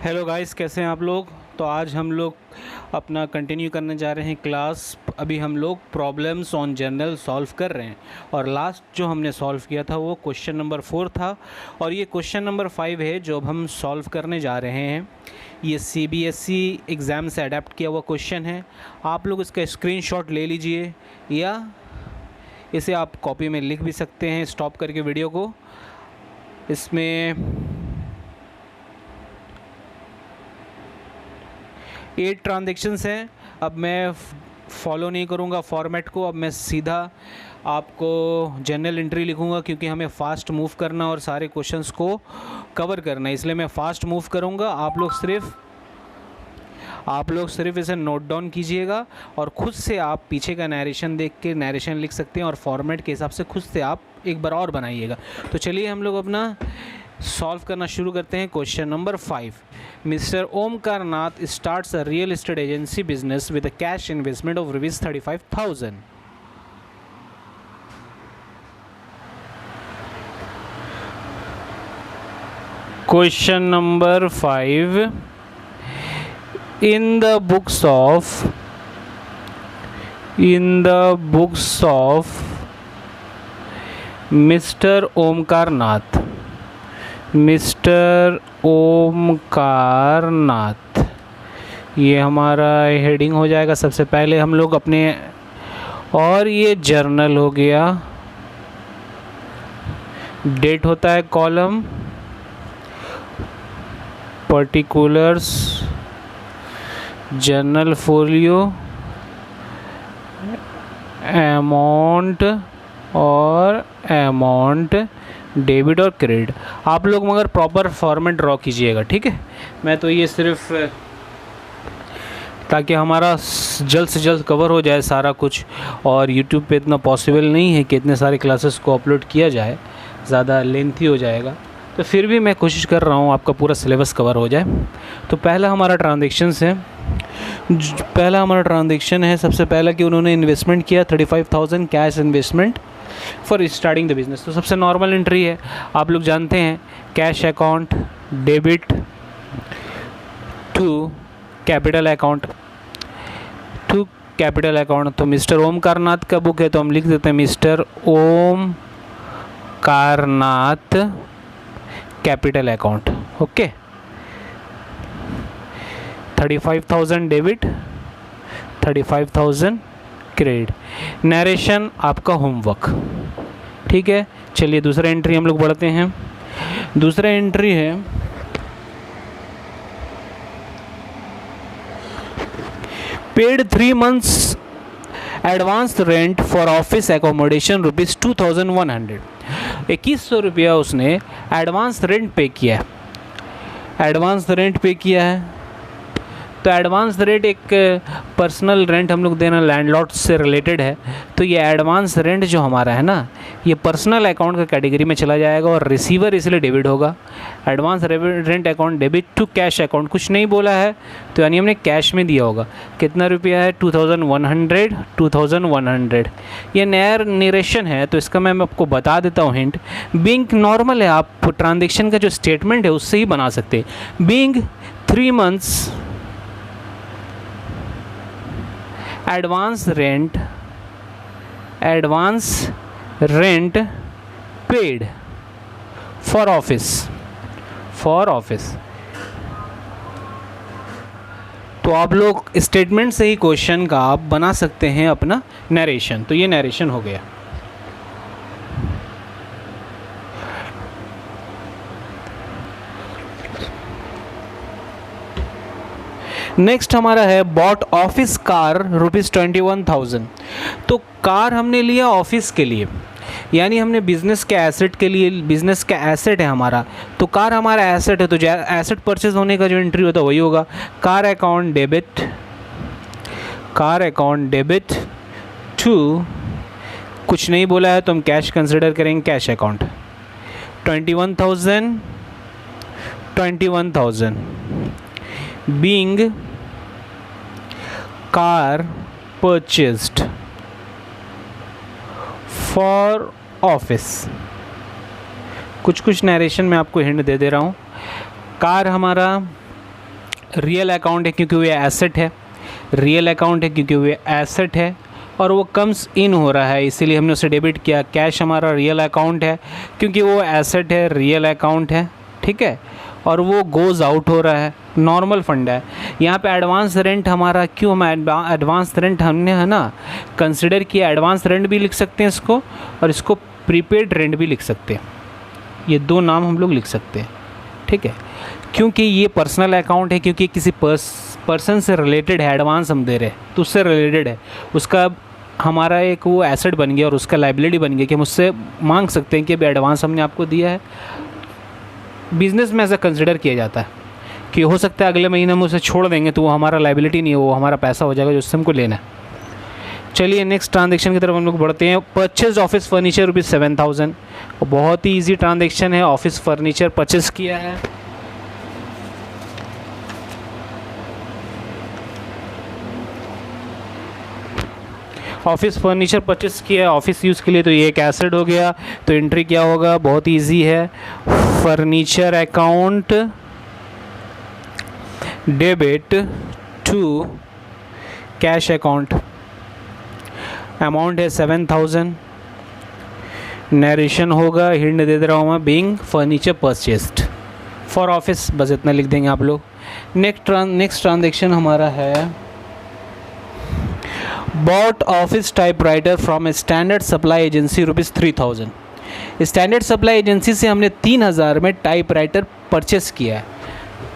Hello guys, कैसे हैं आप लोग। तो आज हम लोग अपना कंटिन्यू करने जा रहे हैं क्लास। अभी हम लोग प्रॉब्लम्स ऑन जनरल सॉल्व कर रहे हैं और लास्ट जो हमने सॉल्व किया था वो क्वेश्चन नंबर 4 था और ये क्वेश्चन नंबर 5 है जो अब हम सॉल्व करने जा रहे हैं। ये सीबीएसई एग्ज़ाम से अडेप्ट किया हुआ क्वेश्चन है। आप लोग इसका स्क्रीनशॉट ले लीजिए या इसे आप कॉपी में लिख भी सकते हैं स्टॉप करके वीडियो को। इसमें 8 ट्रांजेक्शन्स हैं। अब मैं फॉलो नहीं करूँगा फॉर्मेट को, अब मैं सीधा आपको जनरल एंट्री लिखूँगा क्योंकि हमें फ़ास्ट मूव करना और सारे क्वेश्चंस को कवर करना है, इसलिए मैं फ़ास्ट मूव करूँगा। आप लोग सिर्फ इसे नोट डाउन कीजिएगा और ख़ुद से आप पीछे का नरेशन देख के नरेशन लिख सकते हैं और फॉर्मेट के हिसाब से खुद से आप एक बार और बनाइएगा। तो चलिए हम लोग अपना सॉल्व करना शुरू करते हैं। Question number 5, mister Omkar Nath starts a real estate agency business with a cash investment of ₹35,000। Question number 5, in the books of Mr. Omkar Nath, ये हमारा हेडिंग हो जाएगा। सबसे पहले हम लोग अपने, और ये जर्नल हो गया, डेट होता है column, particulars journal folio, amount और अमाउंट डेबिट और क्रेडिट। आप लोग मगर प्रॉपर फॉर्मेट ड्रॉ कीजिएगा, ठीक है। मैं तो ये सिर्फ ताकि हमारा जल्द से जल्द कवर हो जाए सारा कुछ, और YouTube पे इतना पॉसिबल नहीं है कि इतने सारे क्लासेस को अपलोड किया जाए, ज़्यादा लेंथी हो जाएगा। तो फिर भी मैं कोशिश कर रहा हूँ आपका पूरा सिलेबस कवर हो जाए। तो पहला हमारा ट्रांजेक्शन है सबसे पहला कि उन्होंने इन्वेस्टमेंट किया 35,000 cash investment for starting the business. तो सबसे नॉर्मल एंट्री है, आप लोग जानते हैं, cash account debit to capital account. तो मिस्टर ओमकार नाथ का बुक है तो हम लिख देते हैं mister Omkar Nath capital account. Okay, 35,000 debit, 35,000 credit. Narration आपका होमवर्क, ठीक है। चलिए दूसरा एंट्री हम लोग बढ़ते हैं। दूसरा एंट्री है paid 3 months advance rent for office accommodation ₹2,100। 2100 रुपया उसने एडवांस रेंट पे किया है। तो एडवांस रेंट एक पर्सनल रेंट हम लोग देना लैंडलॉर्ड से रिलेटेड है। तो ये एडवांस रेंट जो हमारा है ना, ये पर्सनल अकाउंट का कैटेगरी में चला जाएगा और रिसीवर इसलिए डेबिट होगा। Advance rent account debit to cash account, कुछ नहीं बोला है तो यानी हमने कैश में दिया होगा। कितना रुपया है? 2,100। ये नया नरेशन है तो इसका मैं आपको बता देता हूँ हिंट। बीइंग नॉर्मल है, आप ट्रांजेक्शन का जो स्टेटमेंट है उससे ही बना सकते हैं। Being 3 months advance rent paid for office. तो आप लोग स्टेटमेंट से ही क्वेश्चन का आप बना सकते हैं अपना नरेशन। तो ये नरेशन हो गया। नेक्स्ट हमारा है बॉट ऑफिस कार ₹21,000। तो कार हमने लिया ऑफिस के लिए, यानी हमने बिज़नेस के एसेट के लिए, बिज़नेस का एसेट है हमारा, तो कार हमारा एसेट है तो एसेट परचेज होने का जो एंट्री होता है वही होगा। कार अकाउंट डेबिट टू, कुछ नहीं बोला है तो हम कैश कंसिडर करेंगे, cash account 21,000 being car purchased for office। कुछ नरेशन में आपको हिंट दे रहा हूँ। कार हमारा रियल अकाउंट है क्योंकि वो एसेट है, रियल अकाउंट है क्योंकि वो एसेट है, और वो कम्स इन हो रहा है इसीलिए हमने उसे डेबिट किया। कैश हमारा रियल अकाउंट है क्योंकि वो एसेट है, रियल अकाउंट है, ठीक है, और वो गोज़ आउट हो रहा है, नॉर्मल फंड है। यहाँ पे एडवांस रेंट हमारा क्यों, हम एडवांस रेंट हमने है ना कंसिडर किया। एडवांस रेंट भी लिख सकते हैं इसको, और इसको प्रीपेड रेंट भी लिख सकते हैं, ये दो नाम हम लोग लिख सकते हैं, ठीक है। क्योंकि ये पर्सनल अकाउंट है, क्योंकि किसी पर्सन से रिलेटेड है, एडवांस हम दे रहे हैं तो उससे रिलेटेड है, उसका हमारा एक वो एसेट बन गया और उसका लाइबिलिटी बन गया कि हम उससे मांग सकते हैं कि अभी एडवांस हमने आपको दिया है। बिज़नेस में ऐसा कंसिडर किया जाता है कि हो सकता है अगले महीने हम उसे छोड़ देंगे तो वो हमारा लाइबिलिटी नहीं है, वो हमारा पैसा हो जाएगा जो उससे हमको लेना है। चलिए नेक्स्ट ट्रांजेक्शन की तरफ हम लोग बढ़ते हैं। परचेज ऑफिस फर्नीचर रुपीज़ 7000, बहुत ही ईजी ट्रांजेक्शन है। ऑफिस फर्नीचर परचेज किया है, ऑफिस फर्नीचर परचेस किया है ऑफिस यूज़ के लिए, तो ये एक एसेट हो गया। तो एंट्री क्या होगा, बहुत इजी है, furniture account debit to cash account, amount है 7000, नरेशन होगा, हिंट दे रहा हूँ मैं, being furniture purchased for office, बस इतना लिख देंगे आप लोग। नेक्स्ट ट्रांजेक्शन हमारा है bought office typewriter from a standard supply agency rupees 3000। Standard supply agency से हमने 3000 में टाइपराइटर परचेस किया है।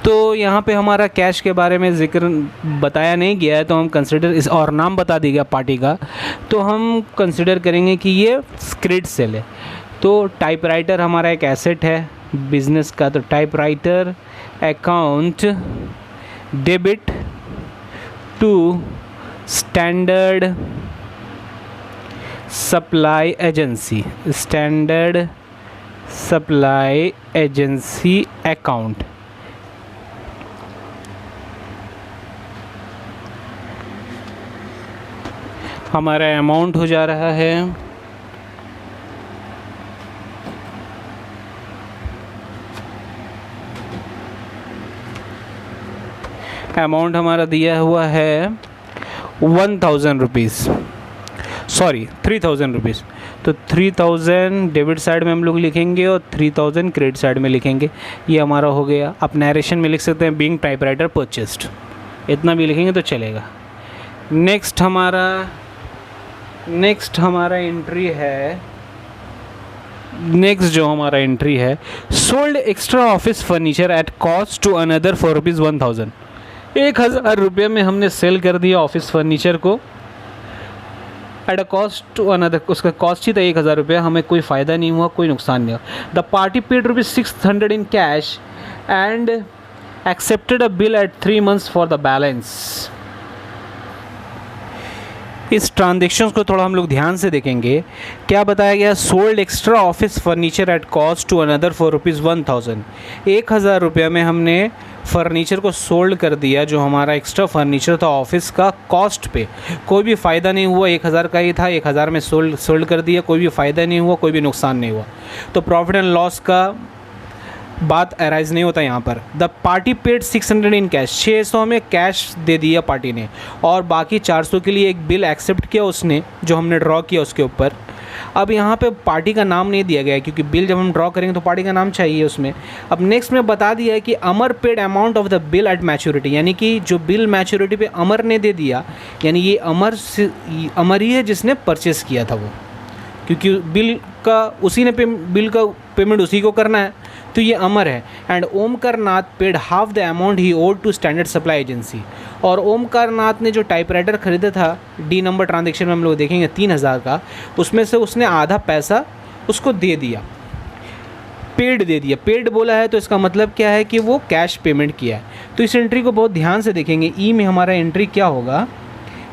तो यहाँ पे हमारा कैश के बारे में जिक्र बताया नहीं गया है, तो हम कंसिडर इस और नाम बता दी गया पार्टी का, तो हम कंसिडर करेंगे कि ये क्रेडिट सेल है। तो टाइपराइटर हमारा एक एसेट है बिजनेस का, तो typewriter account debit to standard supply agency, standard supply agency account. हमारा अमाउंट हो जा रहा है अमाउंट हमारा दिया हुआ है 1000 रुपीज़, सॉरी 3000 रुपीज़। तो 3000 डेबिट साइड में हम लोग लिखेंगे और 3000 क्रेडिट साइड में लिखेंगे, ये हमारा हो गया। आप नरेशन में लिख सकते हैं बीइंग टाइपराइटर परचेस्ड, इतना भी लिखेंगे तो चलेगा। नेक्स्ट हमारा एंट्री है, नेक्स्ट जो हमारा एंट्री है, sold extra office furniture at cost to another for rupees 1000। 1000 रुपये में हमने सेल कर दिया ऑफिस फर्नीचर को at a cost to another, उसका कॉस्ट ही था 1000 रुपये, हमें कोई फ़ायदा नहीं हुआ, कोई नुकसान नहीं हुआ। The party paid rupees 600 in cash and accepted a bill eight 3 months for the balance. इस ट्रांजेक्शन को थोड़ा हम लोग ध्यान से देखेंगे। क्या बताया गया, sold extra office furniture at cost to another for rupees 1000। 1000 रुपये में हमने फर्नीचर को सोल्ड कर दिया, जो हमारा एक्स्ट्रा फर्नीचर था ऑफिस का, कॉस्ट पे। कोई भी फ़ायदा नहीं हुआ, 1000 का ही था, 1000 में सोल्ड कर दिया, कोई भी फ़ायदा नहीं हुआ, कोई भी नुकसान नहीं हुआ। तो प्रॉफिट एंड लॉस का बात अराइज नहीं होता यहाँ पर। The party paid 600 in cash, 600 में कैश दे दिया पार्टी ने, और बाकी 400 के लिए एक बिल एक्सेप्ट किया उसने, जो हमने ड्रॉ किया उसके ऊपर। अब यहाँ पे पार्टी का नाम नहीं दिया गया है, क्योंकि बिल जब हम ड्रॉ करेंगे तो पार्टी का नाम चाहिए उसमें। अब नेक्स्ट में बता दिया है कि Amar paid amount of the bill at maturity, यानी कि जो बिल मैच्योरिटी पे अमर ने दे दिया, यानी ये अमर ही है जिसने परचेस किया था वो, क्योंकि बिल का पेमेंट उसी को करना है, तो ये अमर है। And Omkar Nath paid half the amount he owed to standard supply agency. और ओमकार नाथ ने जो टाइपराइटर खरीदा था, डी नंबर ट्रांजेक्शन में हम लोग देखेंगे 3000 का, उसमें से उसने आधा पैसा उसको दे दिया, पेड दे दिया। पेड बोला है तो इसका मतलब क्या है कि वो कैश पेमेंट किया है। तो इस एंट्री को बहुत ध्यान से देखेंगे। ई में हमारा एंट्री क्या होगा,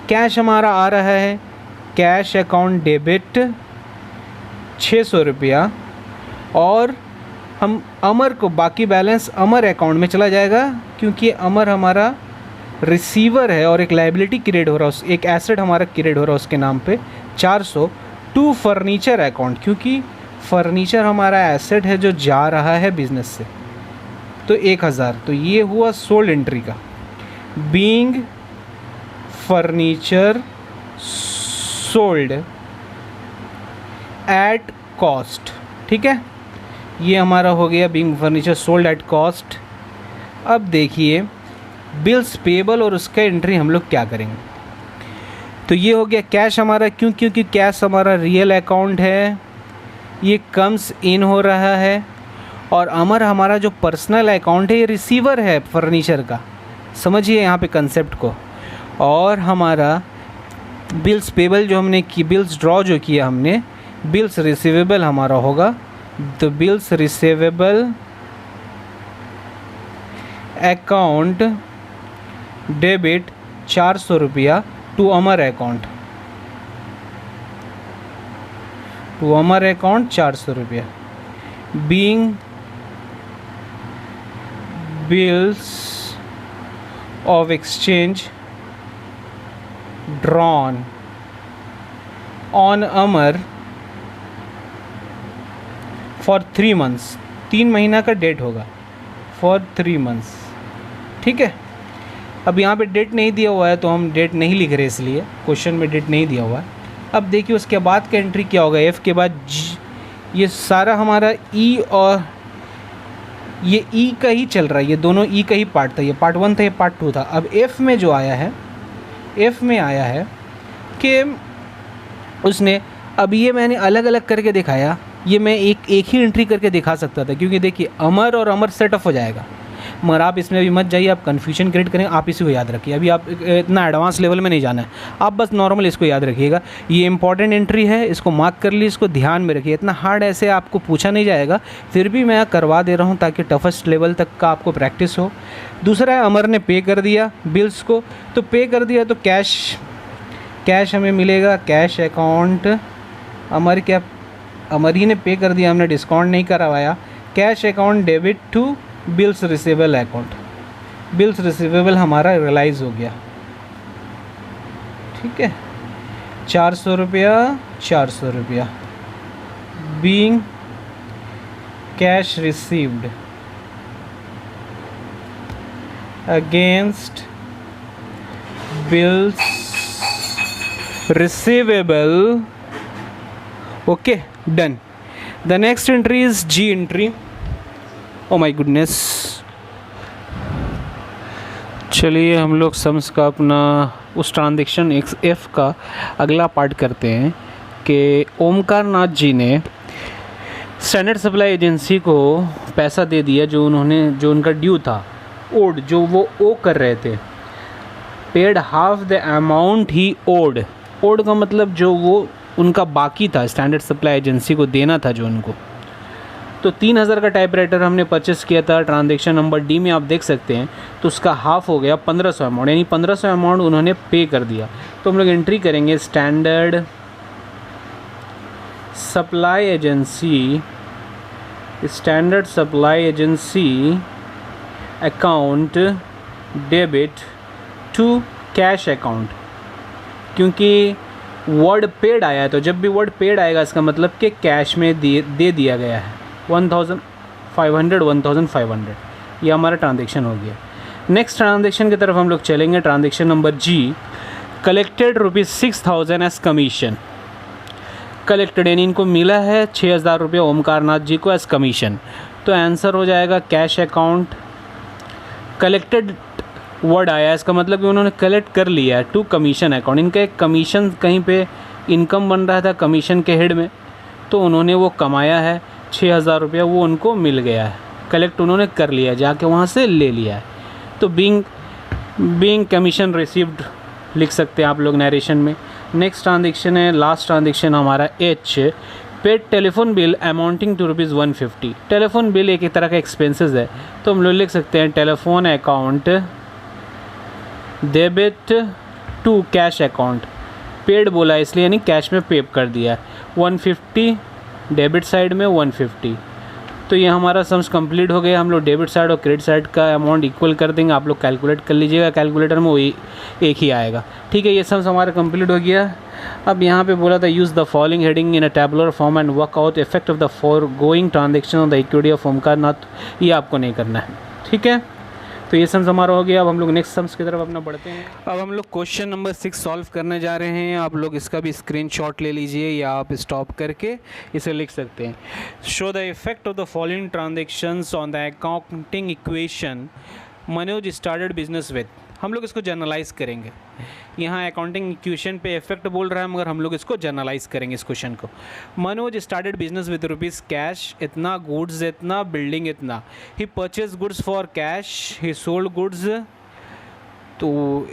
कैश हमारा आ रहा है, कैश अकाउंट डेबिट 600 रुपया, और हम अमर को, बाकी बैलेंस अमर अकाउंट में चला जाएगा, क्योंकि अमर हमारा रिसीवर है और एक लाइबिलिटी क्रिएट हो रहा है, एक एसेट हमारा क्रिएट हो रहा है उसके नाम पे 400 टू फर्नीचर अकाउंट, क्योंकि फर्नीचर हमारा एसेट है जो जा रहा है बिजनेस से, तो 1000। तो ये हुआ सोल्ड एंट्री का। Being furniture sold at cost. ठीक है, ये हमारा हो गया being furniture sold at cost. अब देखिए बिल्स पेबल और उसका एंट्री हम लोग क्या करेंगे। तो ये हो गया कैश हमारा, क्योंकि कैश हमारा रियल अकाउंट है, ये कम्स इन हो रहा है। और अमर हमारा जो पर्सनल अकाउंट है, ये रिसीवर है फर्नीचर का, समझिए यहाँ पे कंसेप्ट को। और हमारा बिल्स पेबल जो हमने की, बिल्स ड्रॉ जो किया हमने, बिल्स रिसीवेबल हमारा होगा the bills receivable account debit 400 रुपया टू अमर अकाउंट, 400 रुपया। Being bills of exchange drawn on Amar for 3 months, 3 महीना का डेट होगा फॉर 3 मंथ्स। ठीक है, अब यहाँ पे डेट नहीं दिया हुआ है तो हम डेट नहीं लिख रहे, इसलिए क्वेश्चन में डेट नहीं दिया हुआ है। अब देखिए उसके बाद का एंट्री क्या होगा, एफ़ के बाद जी, ये सारा हमारा ई और ये ई का ही चल रहा है, ये दोनों ई का ही पार्ट था, ये पार्ट 1 था, ये पार्ट 2 था। अब एफ़ में जो आया है, एफ़ में आया है कि उसने, अब ये मैंने अलग अलग करके दिखाया, ये मैं एक ही एंट्री करके दिखा सकता था, क्योंकि देखिए अमर और अमर सेट ऑफ हो जाएगा। मगर आप इसमें भी मत जाइए, आप कन्फ्यूजन क्रिएट करें, आप इसी को याद रखिए। अभी आप इतना एडवांस लेवल में नहीं जाना है, आप बस नॉर्मल इसको याद रखिएगा। ये इंपॉर्टेंट एंट्री है, इसको मार्क कर लीजिए, इसको ध्यान में रखिए। इतना हार्ड ऐसे आपको पूछा नहीं जाएगा, फिर भी मैं करवा दे रहा हूँ ताकि टफेस्ट लेवल तक का आपको प्रैक्टिस हो। दूसरा है, अमर ने पे कर दिया बिल्स को, तो पे कर दिया तो कैश हमें मिलेगा, कैश अकाउंट अमर ही ने पे कर दिया, हमने डिस्काउंट नहीं करवाया। Cash account debit to bills receivable account, bills receivable हमारा रियलाइज़ हो गया। ठीक है, 400 रुपया being cash received against bills receivable. Okay, done. The next entry is G entry. Oh my goodness, चलिए हम लोग सम्स का अपना उस ट्रांजेक्शन एफ का अगला पार्ट करते हैं कि ओमकार नाथ जी ने स्टैंडर्ड सप्लाई एजेंसी को पैसा दे दिया जो उनका ड्यू था, ओड, जो वो ओ कर रहे थे। Paid half the amount he owed का मतलब जो वो उनका बाकी था, स्टैंडर्ड सप्लाई एजेंसी को देना था जो उनको। तो 3000 का टाइपराइटर हमने परचेस किया था, ट्रांजेक्शन नंबर डी में आप देख सकते हैं। तो उसका हाफ हो गया 1500 अमाउंट, यानी 1500 अमाउंट उन्होंने पे कर दिया। तो हम लोग एंट्री करेंगे standard supply agency account debit to cash account, क्योंकि वर्ड पेड आया है, तो जब भी वर्ड पेड आएगा इसका मतलब कि कैश में दे दिया गया है। 1500 ये हमारा ट्रांजेक्शन हो गया। नेक्स्ट ट्रांजेक्शन की तरफ हम लोग चलेंगे, ट्रांजेक्शन नंबर जी। कलेक्टेड ₹6000 एज कमीशन, कलेक्टेड यानी इनको मिला है 6000 रुपये ओमकार नाथ जी को एज कमीशन। तो आंसर हो जाएगा कैश अकाउंट। कलेक्टेड वर्ड आया, इसका मतलब कि उन्होंने कलेक्ट कर लिया है टू कमीशन अकाउंट। इनका एक कमीशन कहीं पे इनकम बन रहा था कमीशन के हेड में, तो उन्होंने वो कमाया है 6000 रुपया, वो उनको मिल गया है, कलेक्ट उन्होंने कर लिया, जाके वहाँ से ले लिया है। तो बीइंग कमीशन रिसीव्ड लिख सकते हैं आप लोग नरेशन में। नेक्स्ट ट्रांजेक्शन है, लास्ट ट्रांजेक्शन हमारा H, paid telephone bill amounting to ₹150। Telephone bill एक तरह का एक्सपेंसेस है, तो हम लोग लिख सकते हैं telephone account debit to cash account. Paid बोला इसलिए यानी कैश में पे कर दिया, 150 डेबिट साइड में 150। तो ये हमारा सम्स कंप्लीट हो गया। हम लोग डेबिट साइड और क्रेडिट साइड का अमाउंट इक्वल कर देंगे, आप लोग कैलकुलेट कर लीजिएगा, कैलकुलेटर में वही एक ही आएगा। ठीक है, ये सम्स हमारा कंप्लीट हो गया। अब यहाँ पे बोला था use the following heading in a tabular form and work out effect of the foregoing transaction on the equity of Omkar Nath. ये आपको नहीं करना है, ठीक है। तो ये सम्स हमारा हो गया। अब हम लोग नेक्स्ट सम्स की तरफ अपना बढ़ते हैं। अब हम लोग क्वेश्चन नंबर 6 सॉल्व करने जा रहे हैं। आप लोग इसका भी स्क्रीनशॉट ले लीजिए या आप स्टॉप करके इसे लिख सकते हैं। Show the effect of the following transactions on the accounting equation Manoj started business with. हम लोग इसको जर्नलाइज करेंगे। यहाँ अकाउंटिंग इक्वेशन पे इफेक्ट बोल रहा है, मगर हम लोग इसको जर्नलाइज करेंगे इस क्वेश्चन को। Manoj started business with rupees cash इतना, गुड्स इतना, बिल्डिंग इतना। He purchase goods for cash, he sold goods. तो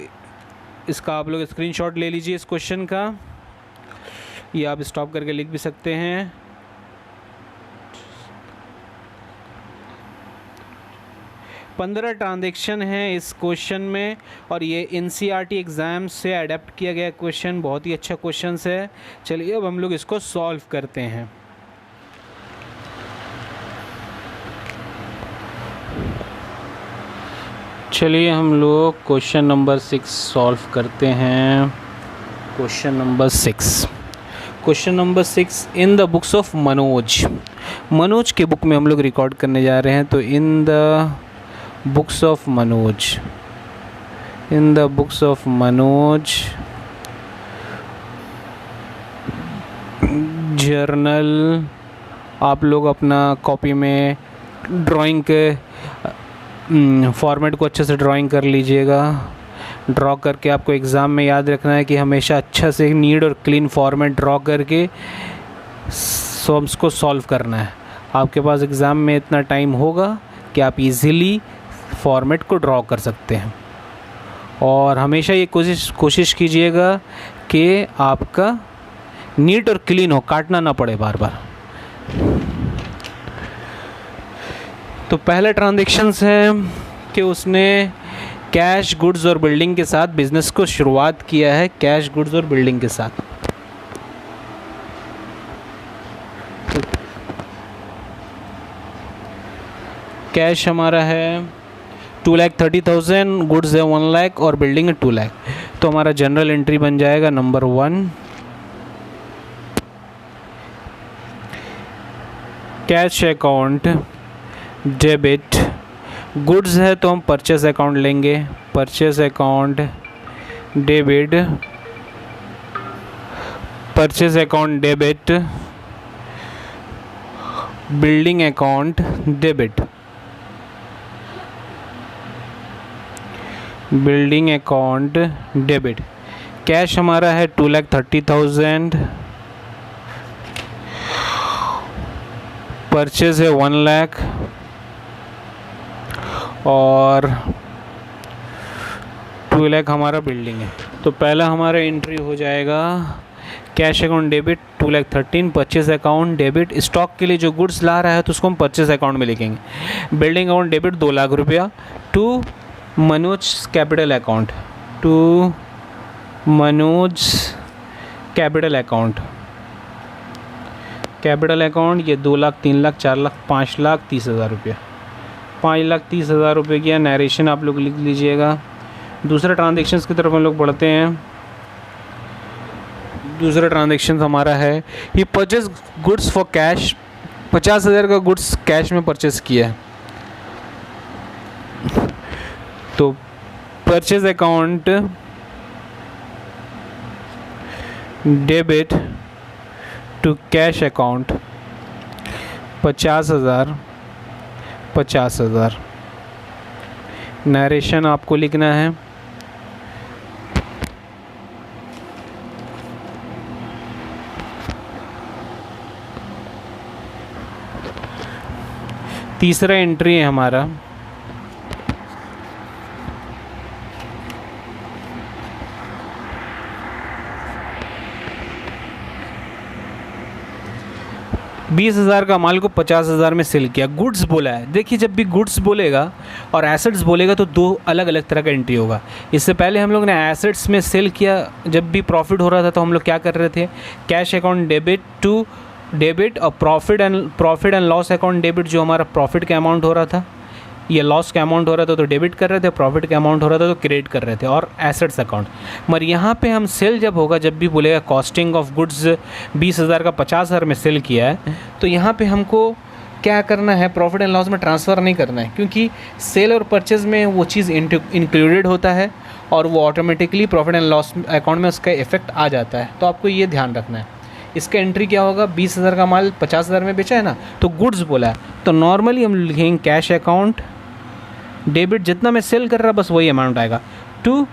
इसका आप लोग स्क्रीनशॉट ले लीजिए इस क्वेश्चन का, ये आप स्टॉप करके लिख भी सकते हैं। पंद्रह ट्रांजेक्शन है इस क्वेश्चन में और ये NCERT एग्ज़ाम से अडेप्ट किया गया क्वेश्चन, बहुत ही अच्छा क्वेश्चन है। चलिए अब हम लोग इसको सॉल्व करते हैं। चलिए हम लोग क्वेश्चन नंबर 6 सॉल्व करते हैं। Question number 6, question number 6 in the books of Manoj. Manoj के बुक में हम लोग रिकॉर्ड करने जा रहे हैं। तो in the books of Manoj, in the books of Manoj journal, आप लोग अपना कॉपी में ड्राइंग के फॉर्मेट को अच्छे से ड्राइंग कर लीजिएगा। ड्रॉ करके आपको एग्ज़ाम में याद रखना है कि हमेशा अच्छा से नीट और क्लीन फॉर्मेट ड्रॉ करके सम्स को सॉल्व करना है। आपके पास एग्ज़ाम में इतना टाइम होगा कि आप इजीली फॉर्मेट को ड्रॉ कर सकते हैं। और हमेशा ये कोशिश कीजिएगा कि आपका नीट और क्लीन हो, काटना ना पड़े बार बार। तो पहला ट्रांजेक्शन्स है कि उसने कैश, गुड्स और बिल्डिंग के साथ बिजनेस को शुरुआत किया है। कैश, गुड्स और बिल्डिंग के साथ कैश हमारा है 2,30,000, गुड्स है 1 लाख और बिल्डिंग है 2 लाख। तो हमारा जनरल एंट्री बन जाएगा number 1, cash account debit. Goods है तो हम परचेस अकाउंट लेंगे, purchase account debit, purchase account debit, building account debit, building account debit. Cash हमारा है 2,30,000, परचेज है 1 लाख और 2 लाख हमारा बिल्डिंग है। तो पहला हमारा एंट्री हो जाएगा cash account debit 2,13,000, purchase account debit. Stock के लिए जो गुड्स ला रहा है तो उसको हम परचेज अकाउंट में लिखेंगे। बिल्डिंग अकाउंट डेबिट 2 लाख रुपया to Manoj capital account, to Manoj capital account. Capital account ये 2 लाख, 3 लाख, 4 लाख, 5,30,000 रुपया। 5,30,000 रुपये की नरेशन आप लोग लिख लीजिएगा। दूसरे ट्रांजेक्शन्स की तरफ हम लोग बढ़ते हैं। दूसरा ट्रांजेक्शन हमारा है he purchase goods for cash. 50,000 का गुड्स कैश में परचेज किया है। तो purchase account debit to cash account 50,000, 50,000। Narration आपको लिखना है। तीसरा एंट्री है हमारा 20,000 का माल को 50,000 में सेल किया। गुड्स बोला है। देखिए जब भी गुड्स बोलेगा और एसेट्स बोलेगा तो दो अलग अलग तरह का एंट्री होगा। इससे पहले हम लोग ने एसेट्स में सेल किया, जब भी प्रॉफिट हो रहा था तो हम लोग क्या कर रहे थे, cash account debit to debit और profit and loss account debit. जो हमारा प्रॉफिट का अमाउंट हो रहा था या लॉस का अमाउंट हो रहा था तो डेबिट कर रहे थे, प्रॉफिट का अमाउंट हो रहा था तो क्रेडिट कर रहे थे, और एसेट्स अकाउंट। मगर यहाँ पे हम सेल जब होगा, जब भी बोलेगा कॉस्टिंग ऑफ गुड्स 20,000 का 50,000 में सेल किया है, तो यहाँ पे हमको क्या करना है, प्रॉफिट एंड लॉस में ट्रांसफ़र नहीं करना है, क्योंकि सेल और परचेज़ में वो चीज़ इंक्लूडेड होता है और वो automatically profit and loss account में उसका इफेक्ट आ जाता है। तो आपको ये ध्यान रखना है। इसका एंट्री क्या होगा, 20,000 का माल 50,000 में बेचा है ना, तो गुड्स बोला है, तो नॉर्मली हम लिखेंगे कैश अकाउंट डेबिट, जितना मैं सेल कर रहा बस वही अमाउंट आएगा, टू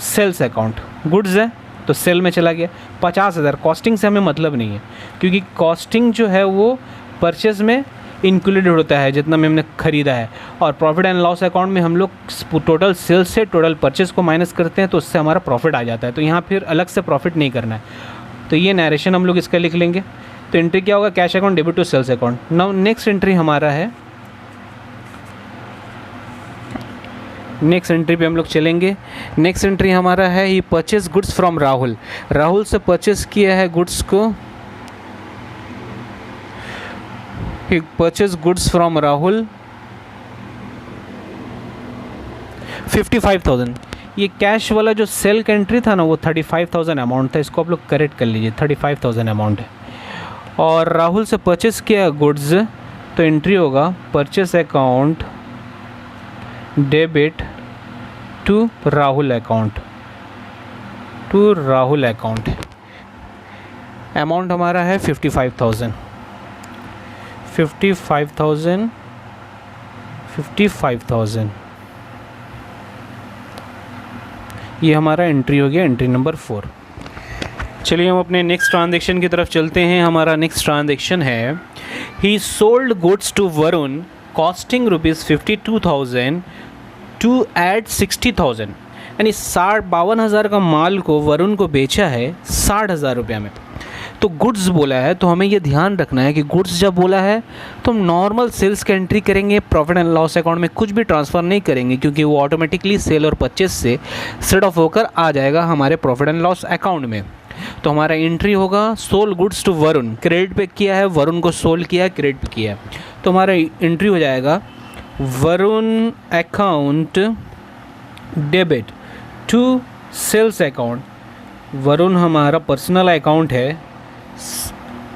सेल्स अकाउंट। गुड्स है तो सेल में चला गया। 50,000 कॉस्टिंग से हमें मतलब नहीं है, क्योंकि कॉस्टिंग जो है वो परचेज़ में इंक्लूडेड होता है जितना में हमने ख़रीदा है, और प्रॉफिट एंड लॉस अकाउंट में हम लोग टोटल सेल्स से टोटल परचेज़ को माइनस करते हैं, तो उससे हमारा प्रॉफिट आ जाता है। तो यहाँ फिर अलग से प्रॉफिट नहीं करना है, तो ये नरेशन हम लोग इसका लिख लेंगे। तो एंट्री क्या होगा, cash account debit to sales account. Now next entry हमारा है, नेक्स्ट एंट्री पे हम लोग चलेंगे। नेक्स्ट एंट्री हमारा है he purchase goods from Rahul. Rahul से परचेज किया है गुड्स को, he purchase goods from Rahul 55,000। ये कैश वाला जो सेल का एंट्री था ना वो 35,000 अमाउंट था, इसको आप लोग करेक्ट कर लीजिए, 35,000 अमाउंट है। और राहुल से परचेस किया गुड्स, तो एंट्री होगा purchase account debit to Rahul account, to Rahul account. Amount हमारा है 55,000, 55,000, 55,000। ये हमारा एंट्री हो गया, एंट्री नंबर 4। चलिए हम अपने नेक्स्ट ट्रांजैक्शन की तरफ चलते हैं। हमारा नेक्स्ट ट्रांजैक्शन है, he sold goods to Varun costing ₹52,000 to at 60,000, यानी 52,000 का माल को वरुण को बेचा है 60,000 रुपये में। तो गुड्स बोला है, तो हमें ये ध्यान रखना है कि गुड्स जब बोला है तो हम नॉर्मल सेल्स की एंट्री करेंगे, प्रॉफिट एंड लॉस अकाउंट में कुछ भी ट्रांसफ़र नहीं करेंगे, क्योंकि वो ऑटोमेटिकली सेल और परचेज से सेट ऑफ होकर आ जाएगा हमारे प्रॉफिट एंड लॉस अकाउंट में। तो हमारा एंट्री होगा sold goods to Varun, credit पे किया है, वरुण को सोल किया है, क्रेडिट पे किया है, तो हमारा एंट्री हो जाएगा Varun account debit to sales account. Varun हमारा पर्सनल अकाउंट है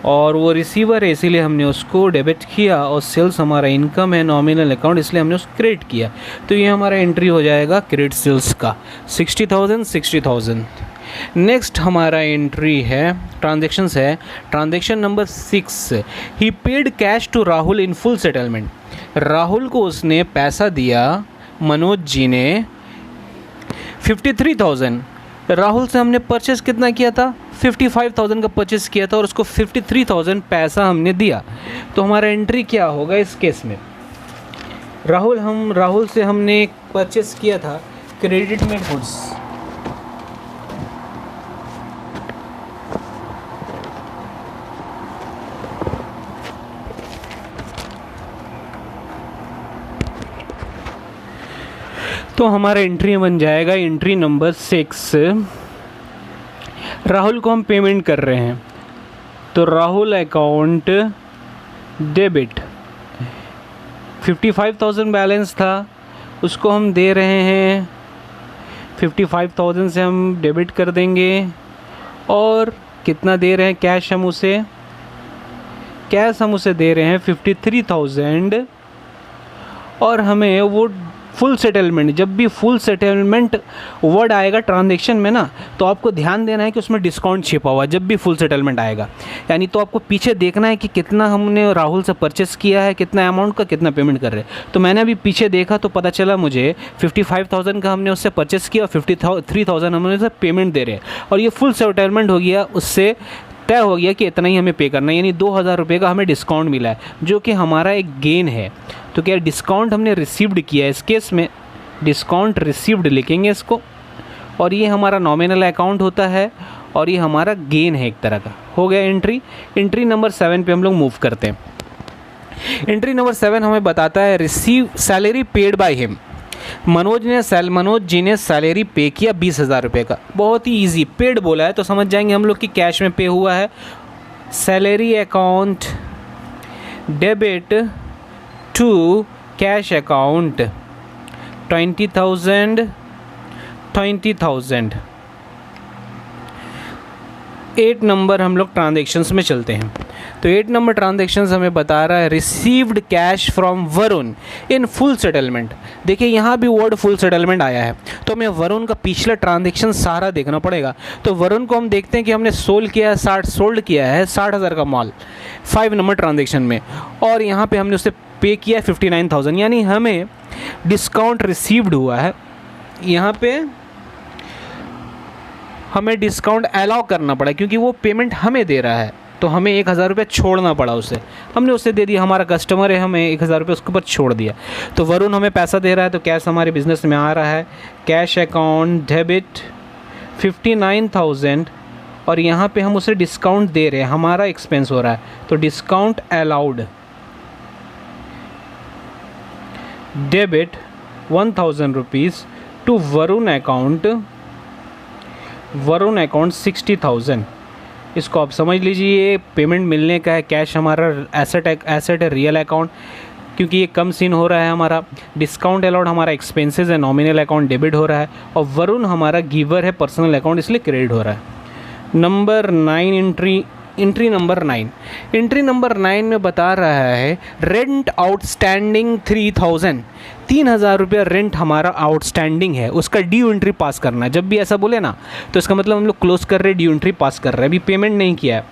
और वो रिसीवर है, इसीलिए हमने उसको डेबिट किया, और सेल्स हमारा इनकम है, नॉमिनल अकाउंट, इसलिए हमने उसको क्रेडिट किया। तो ये हमारा एंट्री हो जाएगा क्रेडिट सेल्स का 60,000, 60,000। नेक्स्ट हमारा एंट्री है, ट्रांजैक्शंस है, transaction number 6, he paid cash to Rahul in full settlement. Rahul को उसने पैसा दिया, मनोज जी ने 53,000। राहुल से हमने परचेस कितना किया था, 55,000 का परचेस किया था, और उसको 53,000 पैसा हमने दिया। तो हमारा एंट्री क्या होगा इस केस में, राहुल से हमने परचेस किया था क्रेडिट में गुड्स, तो हमारा एंट्री बन जाएगा एंट्री नंबर 6। राहुल को हम पेमेंट कर रहे हैं, तो राहुल अकाउंट डेबिट 55,000 बैलेंस था, उसको हम दे रहे हैं 55,000 से हम डेबिट कर देंगे। और कितना दे रहे हैं कैश, हम उसे दे रहे हैं 53,000, और हमें वो फुल सेटलमेंट, जब भी फुल सेटलमेंट वर्ड आएगा ट्रांजैक्शन में ना, तो आपको ध्यान देना है कि उसमें डिस्काउंट छिपा हुआ जब भी फुल सेटलमेंट आएगा, यानी तो आपको पीछे देखना है कि कितना हमने राहुल से परचेस किया है, कितना अमाउंट का कितना पेमेंट कर रहे हैं। तो मैंने अभी पीछे देखा तो पता चला मुझे 55,000 का हमने उससे परचेस किया और 53,000 हमने उसे पेमेंट दे रहे हैं, और ये फुल सेटलमेंट हो गया, उससे तय हो गया कि इतना ही हमें पे करना है, यानी 2,000 रुपये का हमें डिस्काउंट मिला है, जो कि हमारा एक गेन है। तो क्या डिस्काउंट हमने रिसीव्ड किया है, इस केस में डिस्काउंट रिसीव्ड लिखेंगे इसको, और ये हमारा नॉमिनल अकाउंट होता है, और ये हमारा गेन है एक तरह का। हो गया एंट्री नंबर 7 पे हम लोग मूव करते हैं। एंट्री नंबर 7 हमें बताता है receive salary paid by him. Manoj ji ने सैलरी पे किया 20,000 रुपये का। बहुत ही इजी, पेड बोला है तो समझ जाएंगे हम लोग कि कैश में पे हुआ है। Salary account debit to cash account 20,000। 8 number हम लोग ट्रांजेक्शन्स में चलते हैं। तो 8 नंबर ट्रांजेक्शन्स हमें बता रहा है received cash from Varun in full settlement. देखिए यहाँ भी वर्ड फुल सेटलमेंट आया है, तो हमें वरुण का पिछला ट्रांजेक्शन सारा देखना पड़ेगा। तो वरुण को हम देखते हैं कि हमने सोल्ड किया है 60,000 का माल 5 नंबर ट्रांजेक्शन में, और यहाँ पे हमने उसे पे किया है 59,000, यानी हमें डिस्काउंट रिसीव्ड हुआ है। यहाँ पे हमें डिस्काउंट अलाउ करना पड़ा क्योंकि वो पेमेंट हमें दे रहा है, तो हमें 1,000 रुपये छोड़ना पड़ा उसे। हमने उसे दे दिया, हमारा कस्टमर है, हमें 1,000 रुपये उसके ऊपर छोड़ दिया। तो वरुण हमें पैसा दे रहा है, तो कैश हमारे बिजनेस में आ रहा है। कैश अकाउंट डेबिट 59,000, और यहाँ पे हम उसे डिस्काउंट दे रहे हैं, हमारा एक्सपेंस हो रहा है, तो discount allowed debit 1,000 rupees to Varun account 60,000। इसको आप समझ लीजिए पेमेंट मिलने का है। कैश हमारा एसेट है, रियल अकाउंट, क्योंकि ये कम सीन हो रहा है हमारा। डिस्काउंट अलाउड हमारा एक्सपेंसेस है, नॉमिनल अकाउंट डेबिट हो रहा है, और वरुण हमारा गिवर है, पर्सनल अकाउंट, इसलिए क्रेडिट हो रहा है। नंबर 9 एंट्री नंबर 9 में बता रहा है रेंट आउटस्टैंडिंग 3,000 रुपया रेंट हमारा आउटस्टैंडिंग है, उसका ड्यू एंट्री पास करना है। जब भी ऐसा बोले ना तो इसका मतलब हम लोग क्लोज कर रहे हैं, ड्यू एंट्री पास कर रहे हैं, अभी पेमेंट नहीं किया है।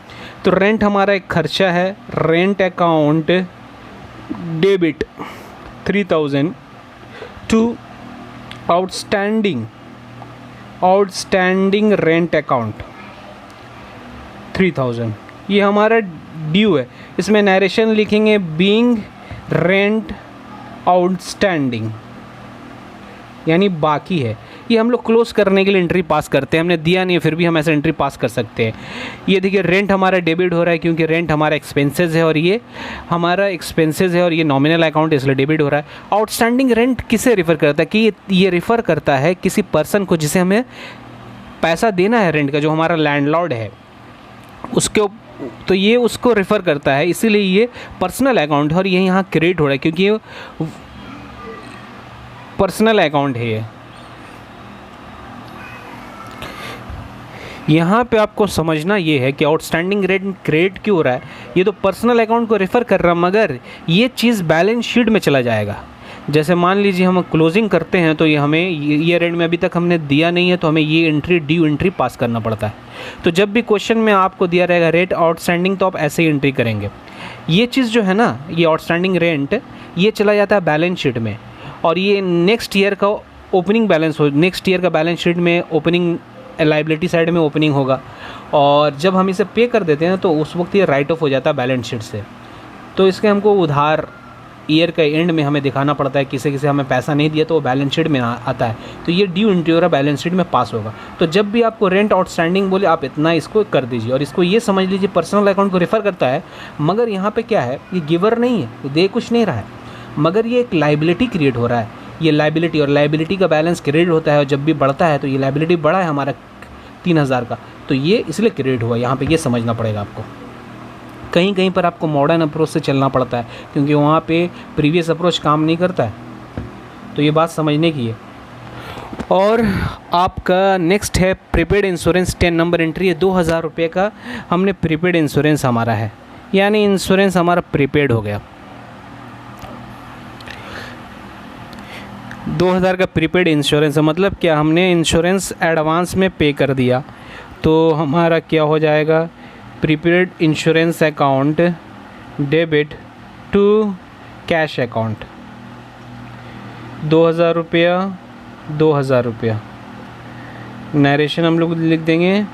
तो रेंट हमारा एक खर्चा है, rent account debit 3,000 to outstanding rent account 3,000, ये हमारा ड्यू है। इसमें नरेशन लिखेंगे बीइंग रेंट आउटस्टैंडिंग, यानी बाकी है। ये हम लोग क्लोज करने के लिए एंट्री पास करते हैं, हमने दिया नहीं है फिर भी हम ऐसे एंट्री पास कर सकते हैं। ये देखिए रेंट हमारा डेबिट हो रहा है क्योंकि रेंट हमारा एक्सपेंसेस है, और ये हमारा एक्सपेंसेस है, और ये नॉमिनल अकाउंट इसलिए डेबिट हो रहा है। आउटस्टैंडिंग रेंट किसे रिफ़र करता है कि ये रिफ़र करता है किसी पर्सन को जिसे हमें पैसा देना है रेंट का, जो हमारा लैंडलॉर्ड है उसके, तो ये उसको रेफ़र करता है, इसीलिए ये पर्सनल अकाउंट है, और ये यहाँ क्रेडिट हो रहा है क्योंकि ये पर्सनल अकाउंट है। ये यहाँ पे आपको समझना ये है कि आउटस्टैंडिंग रेंट क्रेडिट क्यों हो रहा है। ये तो पर्सनल अकाउंट को रेफ़र कर रहा है, मगर ये चीज़ बैलेंस शीट में चला जाएगा। जैसे मान लीजिए हम क्लोजिंग करते हैं, तो ये हमें ये रेंट में अभी तक हमने दिया नहीं है, तो हमें ये एंट्री ड्यू एंट्री पास करना पड़ता है। तो जब भी क्वेश्चन में आपको दिया रहेगा रेट आउटस्टैंडिंग, तो आप ऐसे ही एंट्री करेंगे। ये चीज़ जो है ना, ये आउटस्टैंडिंग रेंट ये चला जाता है बैलेंस शीट में, और ये नेक्स्ट ईयर का ओपनिंग बैलेंस नेक्स्ट ईयर का बैलेंस शीट में ओपनिंग लाइबिलिटी साइड में ओपनिंग होगा, और जब हम इसे पे कर देते हैं तो उस वक्त ये राइट ऑफ हो जाता है बैलेंस शीट से। तो इसके हमको उधार ईयर के एंड में हमें दिखाना पड़ता है, किसी हमें पैसा नहीं दिया तो वो बैलेंस शीट में आता है, तो ये ड्यू एंट्री और बैलेंस शीट में पास होगा। तो जब भी आपको रेंट आउटस्टैंडिंग बोले आप इतना इसको कर दीजिए, और इसको ये समझ लीजिए पर्सनल अकाउंट को रेफ़र करता है, मगर यहाँ पे क्या है, ये गिवर नहीं है, ये दे कुछ नहीं रहा है, मगर ये एक लाइबिलिटी क्रिएट हो रहा है। ये लाइबिलिटी, और लाइबिलिटी का बैलेंस क्रेडिट होता है, और जब भी बढ़ता है तो ये लाइबिलिटी बढ़ा है हमारा 3,000 का, तो ये इसलिए क्रेडिट हुआ। यहाँ पे ये समझना पड़ेगा आपको। कहीं कहीं पर आपको मॉडर्न अप्रोच से चलना पड़ता है क्योंकि वहाँ पे प्रीवियस अप्रोच काम नहीं करता है, तो ये बात समझने की है। और आपका नेक्स्ट है प्रीपेड इंश्योरेंस 10 नंबर एंट्री है। 2,000 रुपये का हमने प्रीपेड इंश्योरेंस हमारा है, यानी इंश्योरेंस हमारा प्रीपेड हो गया। 2,000 का प्रीपेड इंश्योरेंस है, मतलब क्या, हमने इंश्योरेंस एडवांस में पे कर दिया, तो हमारा क्या हो जाएगा, prepaid insurance account debit to cash account 2,000 रुपया। नरेशन हम लोग लिख देंगे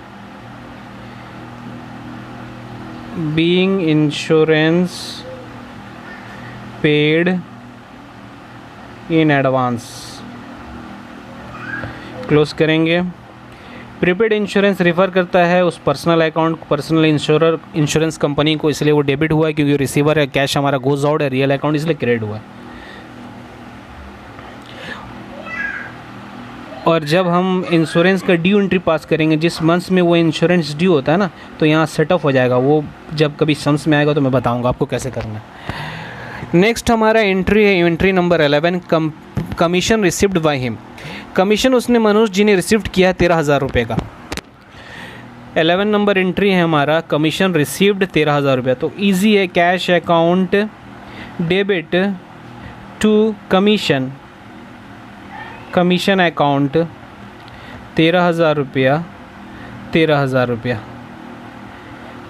being insurance paid in advance, close करेंगे। प्रीपेड इंश्योरेंस रेफ़र करता है उस personal account, personal insurance company को, इसलिए वो डेबिट हुआ है क्योंकि रिसीवर है, कैश हमारा गोज आउट है, रियल अकाउंट इसलिए क्रेडिट हुआ है। और जब हम इंश्योरेंस का ड्यू एंट्री पास करेंगे, जिस मंथ्स में वो इंश्योरेंस ड्यू होता है ना, तो यहाँ सेट ऑफ हो जाएगा। वो जब कभी सम्स में आएगा तो मैं बताऊँगा आपको कैसे करना है। नेक्स्ट हमारा एंट्री है entry number 11, commission received by him. Commission उसने मनोज जी ने रिसीव्ड किया है 13,000 रुपये का। 11 नंबर एंट्री है हमारा कमीशन रिसीव्ड 13,000 रुपया। तो इजी है, cash account debit to commission account 13,000 रुपया 13,000 रुपया।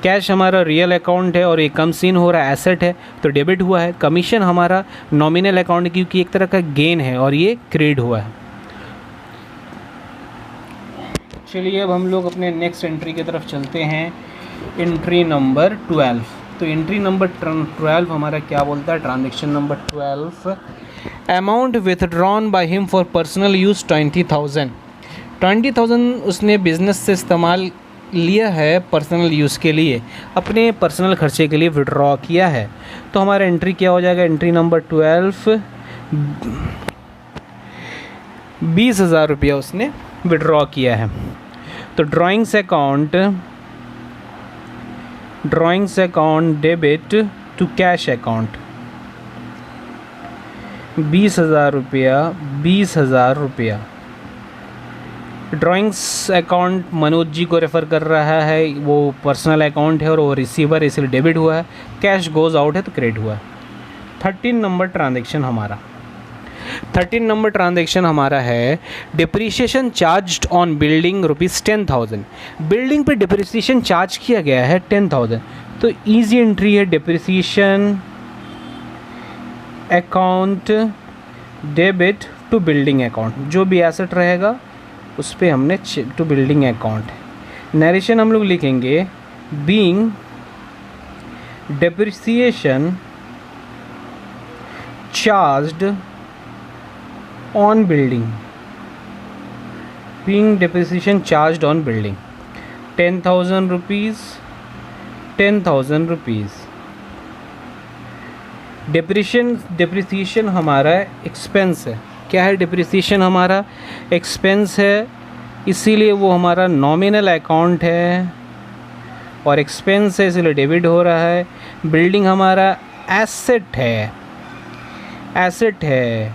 कैश हमारा रियल अकाउंट है और ये कम सीन हो रहा है, एसेट है तो डेबिट हुआ है। कमीशन हमारा नॉमिनल अकाउंट क्योंकि एक तरह का गेन है और ये क्रेडिट हुआ है। चलिए अब हम लोग अपने नेक्स्ट एंट्री की तरफ चलते हैं, एंट्री नंबर 12। तो एंट्री नंबर 12 हमारा क्या बोलता है, transaction number 12, amount withdrawn by him for personal use 20,000 उसने बिज़नेस से इस्तेमाल लिया है पर्सनल यूज़ के लिए, अपने पर्सनल खर्चे के लिए विड्रॉ किया है। तो हमारा एंट्री क्या हो जाएगा, एंट्री नंबर 12 20,000 रुपया उसने विड्रॉ किया है। तो drawings account debit to cash account 20,000 रुपया। ड्राइंग्स अकाउंट मनोज जी को रेफ़र कर रहा है, वो पर्सनल अकाउंट है और वो रिसीवर है इसलिए डेबिट हुआ है। कैश गोज़ आउट है तो क्रेडिट हुआ है। 13 नंबर ट्रांजेक्शन हमारा है depreciation charged on building ₹10,000। Building पे डिप्रिसिएशन चार्ज किया गया है 10,000। तो इजी एंट्री है, depreciation account debit to building account. जो भी एसेट रहेगा उस पर हमने टू बिल्डिंग अकाउंट। नरेशन हम लोग लिखेंगे being depreciation charged on building, being depreciation charged on building 10,000 rupees 10,000 rupees. Depreciation हमारा एक्सपेंस है। क्या है, डिप्रिसिएशन हमारा एक्सपेंस है, इसीलिए वो हमारा नॉमिनल अकाउंट है और एक्सपेंस है इसलिए डेबिट हो रहा है। बिल्डिंग हमारा एसेट है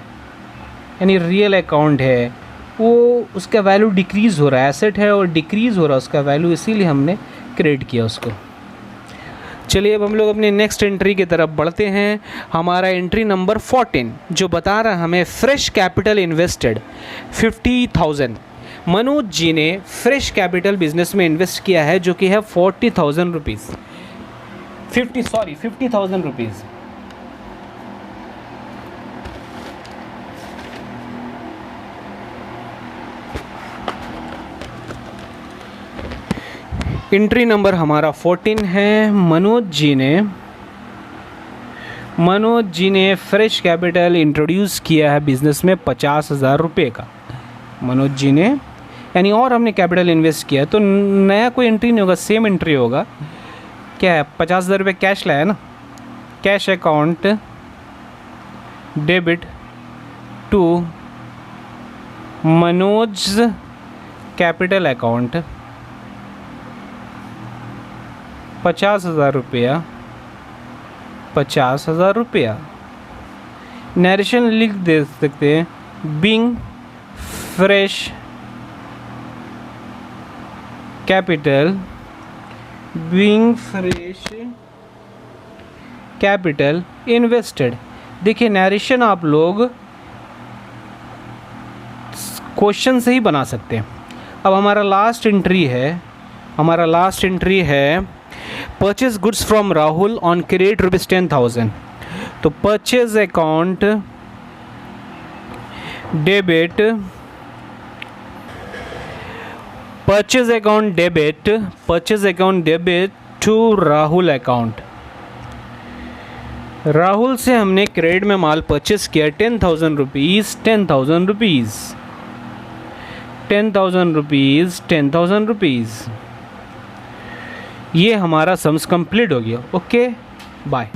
यानी रियल अकाउंट है, वो उसका वैल्यू डिक्रीज़ हो रहा है, एसेट है और डिक्रीज़ हो रहा है उसका वैल्यू, इसीलिए हमने क्रेडिट किया उसको। चलिए अब हम लोग अपने नेक्स्ट एंट्री की तरफ बढ़ते हैं। हमारा एंट्री नंबर 14 जो बता रहा है हमें fresh capital invested 50,000। Manoj ji ने फ्रेश कैपिटल बिजनेस में इन्वेस्ट किया है जो कि है 40,000 रुपीज़ 50,000 रुपीज़। एंट्री नंबर हमारा 14 है। मनोज जी ने फ्रेश कैपिटल इंट्रोड्यूस किया है बिज़नेस में 50,000 रुपये का। मनोज जी ने यानी और हमने कैपिटल इन्वेस्ट किया, तो नया कोई एंट्री नहीं होगा, सेम एंट्री होगा। क्या है, 50,000 रुपये कैश लाया ना, cash account debit to Manoj capital account 50,000 रुपया। नरेशन लिख दे सकते हैं, बीइंग फ्रेश कैपिटल इन्वेस्टेड। देखिए नरेशन आप लोग क्वेश्चन से ही बना सकते हैं। अब हमारा लास्ट एंट्री है purchase goods from Rahul on credit ₹10,000। तो purchase account debit to Rahul account. Rahul से हमने क्रेडिट में माल परचेज किया 10,000 रुपीज़। ये हमारा सम्स कंप्लीट हो गया। Okay bye.